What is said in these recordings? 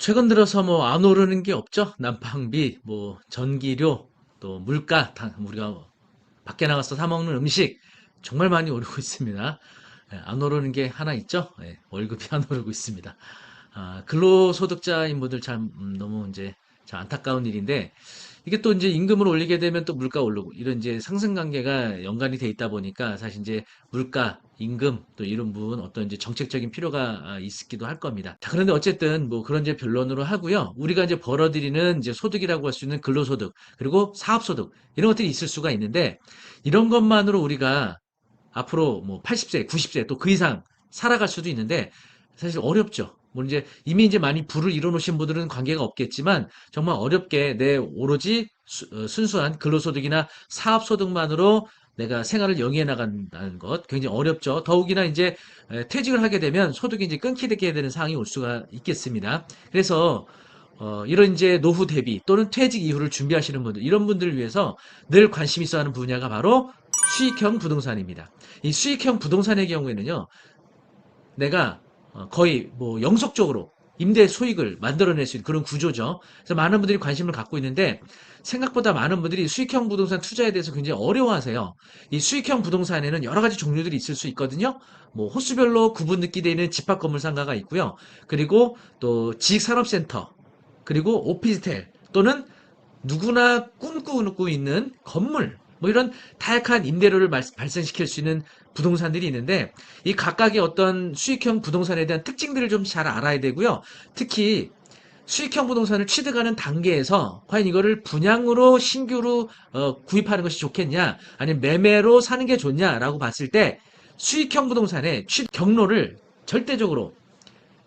최근 들어서 뭐 안 오르는 게 없죠. 난방비, 뭐 전기료, 또 물가, 우리가 밖에 나가서 사 먹는 음식 정말 많이 오르고 있습니다. 안 오르는 게 하나 있죠. 월급이 안 오르고 있습니다. 근로소득자인 분들 참 너무 이제 참 안타까운 일인데 이게 또 이제 임금을 올리게 되면 또 물가 오르고 이런 이제 상승관계가 연관이 돼 있다 보니까 사실 이제 물가, 임금 또 이런 부분 어떤 이제 정책적인 필요가 있기도 할 겁니다. 자, 그런데 어쨌든 뭐 그런 이제 변론으로 하고요. 우리가 이제 벌어들이는 이제 소득이라고 할 수 있는 근로소득 그리고 사업소득 이런 것들이 있을 수가 있는데 이런 것만으로 우리가 앞으로 뭐 80세, 90세 또 그 이상 살아갈 수도 있는데 사실 어렵죠. 뭐 이제 이미 이제 많이 부를 이뤄놓으신 분들은 관계가 없겠지만 정말 어렵게 내 오로지 순수한 근로소득이나 사업소득만으로 내가 생활을 영위해 나간다는 것 굉장히 어렵죠. 더욱이나 이제 퇴직을 하게 되면 소득이 이제 끊기게 되는 상황이 올 수가 있겠습니다. 그래서 이런 이제 노후 대비 또는 퇴직 이후를 준비하시는 분들, 이런 분들을 위해서 늘 관심 있어 하는 분야가 바로 수익형 부동산입니다. 이 수익형 부동산의 경우에는요, 내가 거의 뭐 영속적으로 임대 수익을 만들어낼 수 있는 그런 구조죠. 그래서 많은 분들이 관심을 갖고 있는데 생각보다 많은 분들이 수익형 부동산 투자에 대해서 굉장히 어려워하세요. 이 수익형 부동산에는 여러 가지 종류들이 있을 수 있거든요. 뭐 호수별로 구분 느끼되어 있는 집합 건물 상가가 있고요. 그리고 또 지식산업센터, 그리고 오피스텔 또는 누구나 꿈꾸고 있는 건물, 뭐 이런 다양한 임대료를 발생시킬 수 있는 부동산들이 있는데 이 각각의 어떤 수익형 부동산에 대한 특징들을 좀 잘 알아야 되고요. 특히 수익형 부동산을 취득하는 단계에서 과연 이거를 분양으로 신규로 구입하는 것이 좋겠냐, 아니면 매매로 사는 게 좋냐라고 봤을 때 수익형 부동산의 취득 경로를 절대적으로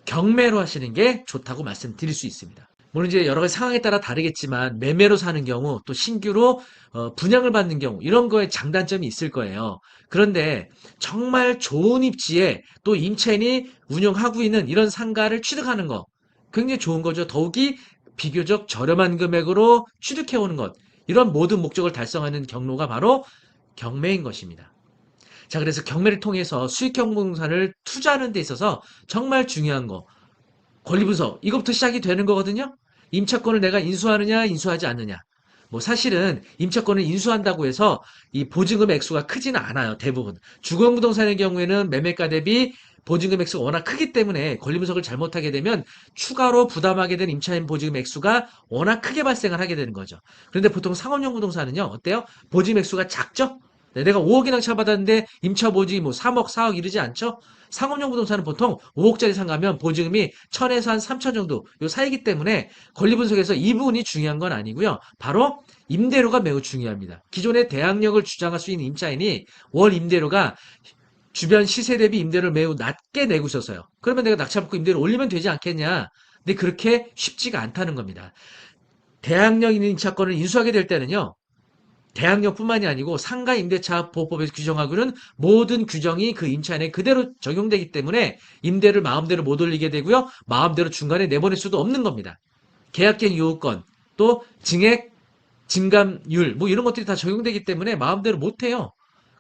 경매로 하시는 게 좋다고 말씀드릴 수 있습니다. 물론 이제 여러 가지 상황에 따라 다르겠지만 매매로 사는 경우 또 신규로 분양을 받는 경우 이런 거에 장단점이 있을 거예요. 그런데 정말 좋은 입지에 또 임차인이 운영하고 있는 이런 상가를 취득하는 거 굉장히 좋은 거죠. 더욱이 비교적 저렴한 금액으로 취득해 오는 것 이런 모든 목적을 달성하는 경로가 바로 경매인 것입니다. 자, 그래서 경매를 통해서 수익형 부동산을 투자하는 데 있어서 정말 중요한 거 권리 분석 이것부터 시작이 되는 거거든요. 임차권을 내가 인수하느냐 인수하지 않느냐. 뭐 사실은 임차권을 인수한다고 해서 이 보증금 액수가 크지는 않아요. 대부분. 주거용부동산의 경우에는 매매가 대비 보증금 액수가 워낙 크기 때문에 권리 분석을 잘못하게 되면 추가로 부담하게 된 임차인 보증금 액수가 워낙 크게 발생을 하게 되는 거죠. 그런데 보통 상업용 부동산은요. 어때요? 보증금 액수가 작죠? 네, 내가 5억이나 차받았는데 임차 보증이 뭐 3억, 4억 이르지 않죠? 상업용 부동산은 보통 5억짜리 상가면 보증금이 1000에서 한 3000 정도 요 사이기 때문에 권리 분석에서 이 부분이 중요한 건 아니고요. 바로 임대료가 매우 중요합니다. 기존의 대항력을 주장할 수 있는 임차인이 월 임대료가 주변 시세 대비 임대료를 매우 낮게 내고 있어서요. 그러면 내가 낙찰받고 임대료 올리면 되지 않겠냐? 근데 그렇게 쉽지가 않다는 겁니다. 대항력 있는 임차권을 인수하게 될 때는요. 대항력뿐만이 아니고 상가 임대차 보호법에서 규정하고는 모든 규정이 그 임차인에 그대로 적용되기 때문에 임대를 마음대로 못 올리게 되고요. 마음대로 중간에 내보낼 수도 없는 겁니다. 계약갱 요건, 또 증액, 증감률 뭐 이런 것들이 다 적용되기 때문에 마음대로 못 해요.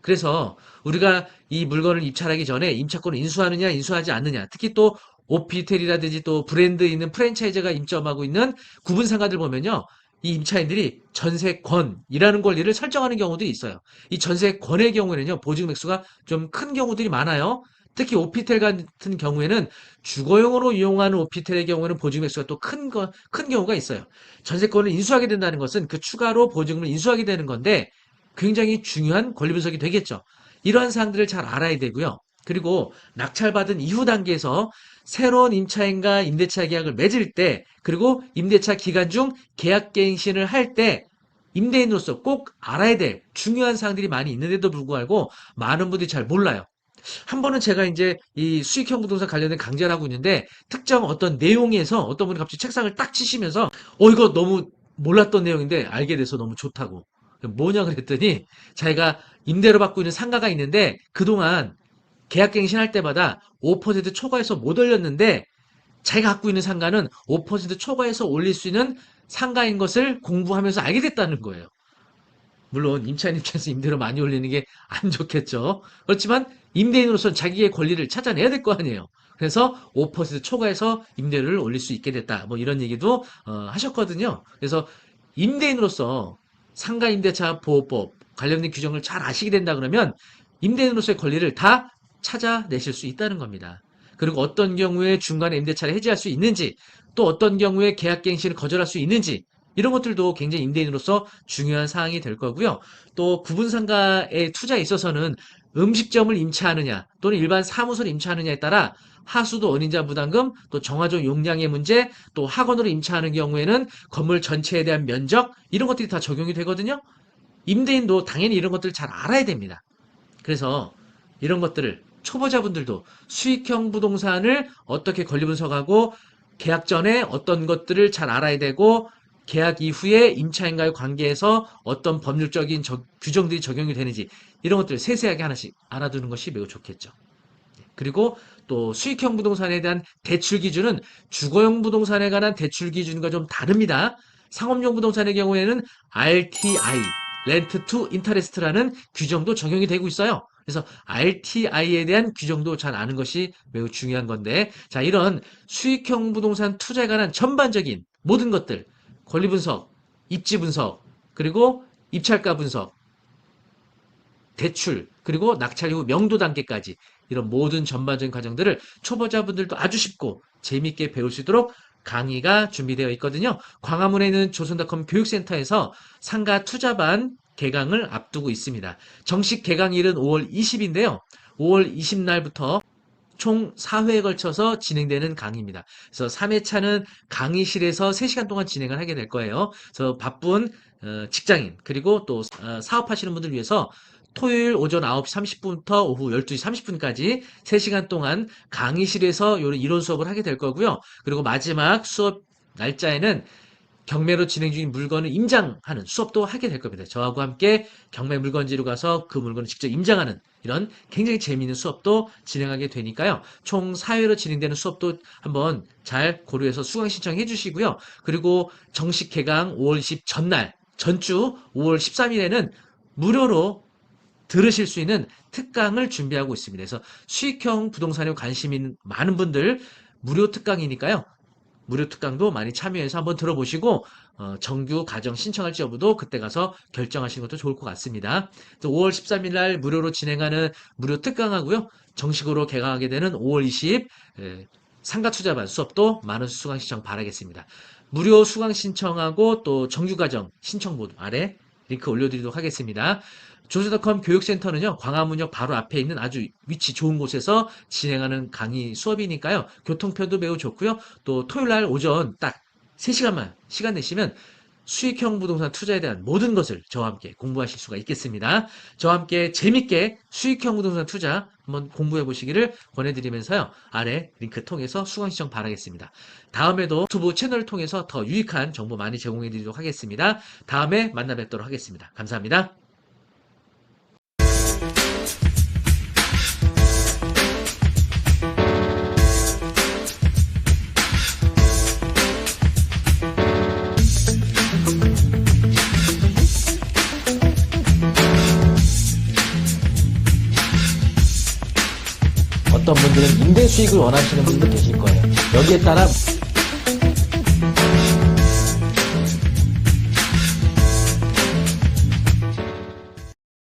그래서 우리가 이 물건을 입찰하기 전에 임차권을 인수하느냐 인수하지 않느냐 특히 또 오피텔이라든지 또 브랜드 있는 프랜차이즈가 임점하고 있는 구분 상가들 보면요. 이 임차인들이 전세권이라는 권리를 설정하는 경우들이 있어요. 이 전세권의 경우에는요. 보증 액수가 좀 큰 경우들이 많아요. 특히 오피텔 같은 경우에는 주거용으로 이용하는 오피텔의 경우에는 보증 액수가 또 큰 경우가 있어요. 전세권을 인수하게 된다는 것은 그 추가로 보증금을 인수하게 되는 건데 굉장히 중요한 권리 분석이 되겠죠. 이러한 사항들을 잘 알아야 되고요. 그리고 낙찰받은 이후 단계에서 새로운 임차인과 임대차 계약을 맺을 때 그리고 임대차 기간 중 계약갱신을 할 때 임대인으로서 꼭 알아야 될 중요한 사항들이 많이 있는데도 불구하고 많은 분들이 잘 몰라요. 한 번은 제가 이제 이 수익형 부동산 관련된 강좌를 하고 있는데 특정 어떤 내용에서 어떤 분이 갑자기 책상을 딱 치시면서 이거 너무 몰랐던 내용인데 알게 돼서 너무 좋다고. 뭐냐 그랬더니 자기가 임대로 받고 있는 상가가 있는데 그동안 계약갱신할 때마다 5% 초과해서 못 올렸는데 자기가 갖고 있는 상가는 5% 초과해서 올릴 수 있는 상가인 것을 공부하면서 알게 됐다는 거예요. 물론 임차인 입장에서 임대료 많이 올리는 게 안 좋겠죠. 그렇지만 임대인으로서는 자기의 권리를 찾아내야 될 거 아니에요. 그래서 5% 초과해서 임대료를 올릴 수 있게 됐다. 뭐 이런 얘기도 하셨거든요. 그래서 임대인으로서 상가임대차 보호법 관련된 규정을 잘 아시게 된다 그러면 임대인으로서의 권리를 다 찾아내실 수 있다는 겁니다. 그리고 어떤 경우에 중간에 임대차를 해지할 수 있는지, 또 어떤 경우에 계약갱신을 거절할 수 있는지, 이런 것들도 굉장히 임대인으로서 중요한 사항이 될 거고요. 또 구분상가의 투자에 있어서는 음식점을 임차하느냐 또는 일반 사무소를 임차하느냐에 따라 하수도 원인자 부담금, 또 정화조 용량의 문제, 또 학원으로 임차하는 경우에는 건물 전체에 대한 면적, 이런 것들이 다 적용이 되거든요. 임대인도 당연히 이런 것들을 잘 알아야 됩니다. 그래서 이런 것들을 초보자분들도 수익형 부동산을 어떻게 권리 분석하고 계약 전에 어떤 것들을 잘 알아야 되고 계약 이후에 임차인과의 관계에서 어떤 법률적인 규정들이 적용이 되는지 이런 것들을 세세하게 하나씩 알아두는 것이 매우 좋겠죠. 그리고 또 수익형 부동산에 대한 대출 기준은 주거용 부동산에 관한 대출 기준과 좀 다릅니다. 상업용 부동산의 경우에는 RTI, Rent to Interest라는 규정도 적용이 되고 있어요. 그래서 RTI에 대한 규정도 잘 아는 것이 매우 중요한 건데, 자, 이런 수익형 부동산 투자에 관한 전반적인 모든 것들, 권리 분석, 입지 분석, 그리고 입찰가 분석, 대출, 그리고 낙찰 이후 명도 단계까지 이런 모든 전반적인 과정들을 초보자분들도 아주 쉽고 재미있게 배울 수 있도록 강의가 준비되어 있거든요. 광화문에 있는 조선닷컴 교육센터에서 상가 투자반 개강을 앞두고 있습니다. 정식 개강일은 5월 20인데요. 5월 20날부터 총 4회에 걸쳐서 진행되는 강의입니다. 그래서 3회차는 강의실에서 3시간 동안 진행을 하게 될 거예요. 그래서 바쁜 직장인 그리고 또 사업하시는 분들 위해서 토요일 오전 9시 30분부터 오후 12시 30분까지 3시간 동안 강의실에서 이론 수업을 하게 될 거고요. 그리고 마지막 수업 날짜에는 경매로 진행 중인 물건을 임장하는 수업도 하게 될 겁니다. 저하고 함께 경매 물건지로 가서 그 물건을 직접 임장하는 이런 굉장히 재미있는 수업도 진행하게 되니까요. 총 4회로 진행되는 수업도 한번 잘 고려해서 수강 신청해 주시고요. 그리고 정식 개강 5월 20 전날, 전주 5월 13일에는 무료로 들으실 수 있는 특강을 준비하고 있습니다. 그래서 수익형 부동산에 관심 있는 많은 분들 무료 특강이니까요. 무료 특강도 많이 참여해서 한번 들어보시고 정규 가정 신청할지 여부도 그때 가서 결정하시는 것도 좋을 것 같습니다. 5월 13일 날 무료로 진행하는 무료 특강하고요. 정식으로 개강하게 되는 5월 20 상가 투자반 수업도 많은 수강 신청 바라겠습니다. 무료 수강 신청하고 또 정규 가정 신청 모두 아래 링크 올려드리도록 하겠습니다. 조선닷컴 교육센터는요, 광화문역 바로 앞에 있는 아주 위치 좋은 곳에서 진행하는 강의 수업이니까요, 교통편도 매우 좋고요, 또 토요일 날 오전 딱 3시간만 시간 내시면 수익형 부동산 투자에 대한 모든 것을 저와 함께 공부하실 수가 있겠습니다. 저와 함께 재밌게 수익형 부동산 투자 한번 공부해 보시기를 권해드리면서요, 아래 링크 통해서 수강 신청 바라겠습니다. 다음에도 유튜브 채널을 통해서 더 유익한 정보 많이 제공해 드리도록 하겠습니다. 다음에 만나 뵙도록 하겠습니다. 감사합니다. 어떤 분들은 임대 수익을 원하시는 분도 계실 거예요. 여기에 따라